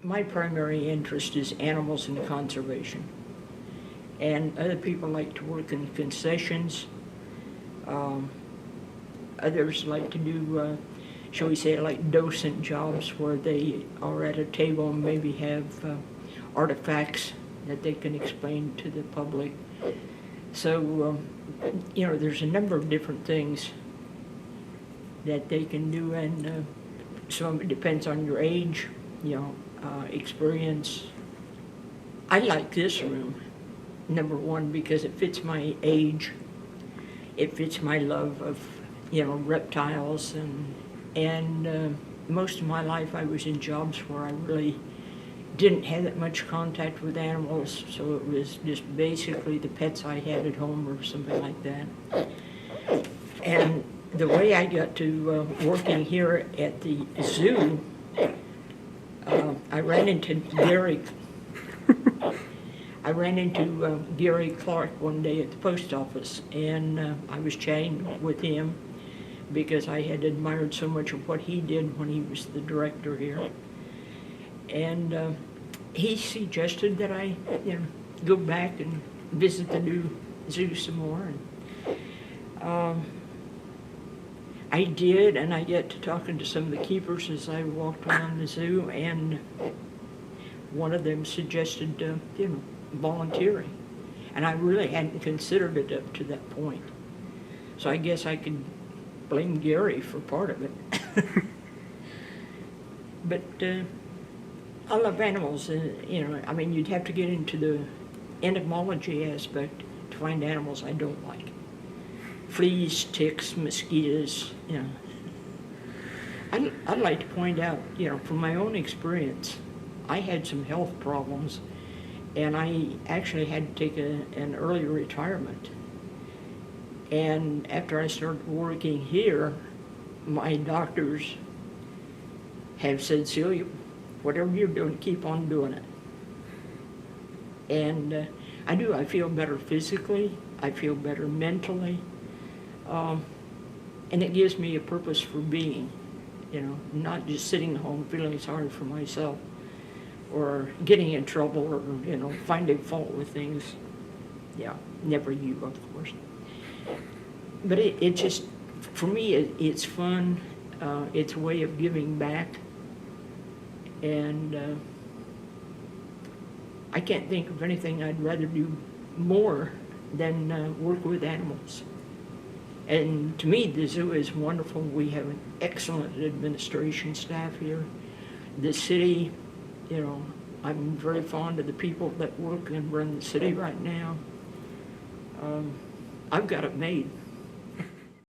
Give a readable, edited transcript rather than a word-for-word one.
My primary interest is animals and conservation. And other people like to work in concessions. Um, Others like to do, shall we say, like docent jobs where they are at a table and maybe have artifacts that they can explain to the public. So, there's a number of different things that they can do, and some of it depends on your age, experience. I like this room, number one, because it fits my age. It fits my love of, reptiles, and most of my life I was in jobs where I really didn't have that much contact with animals, so it was just basically the pets I had at home or something like that. And the way I got to working here at the zoo, I ran into Gary Clark one day at the post office, and I was chatting with him because I had admired so much of what he did when he was the director here. And he suggested that I, go back and visit the new zoo some more. And I did, and I got to talking to some of the keepers as I walked around the zoo, and one of them suggested, volunteering. And I really hadn't considered it up to that point. So I guess I could blame Gary for part of it. But I love animals, you'd have to get into the entomology aspect to find animals I don't like. Fleas, ticks, mosquitoes, I'd like to point out, from my own experience, I had some health problems, and I actually had to take an early retirement. And after I started working here, my doctors have said, Celia, whatever you're doing, keep on doing it. And I do. I feel better physically. I feel better mentally. And it gives me a purpose for being, not just sitting home feeling sorry for myself or getting in trouble or, finding fault with things. Yeah, never you, of course. But it just, for me, it's fun. It's a way of giving back. And I can't think of anything I'd rather do more than work with animals. And to me, the zoo is wonderful. We have an excellent administration staff here. The city, I'm very fond of the people that work and run the city right now. I've got it made.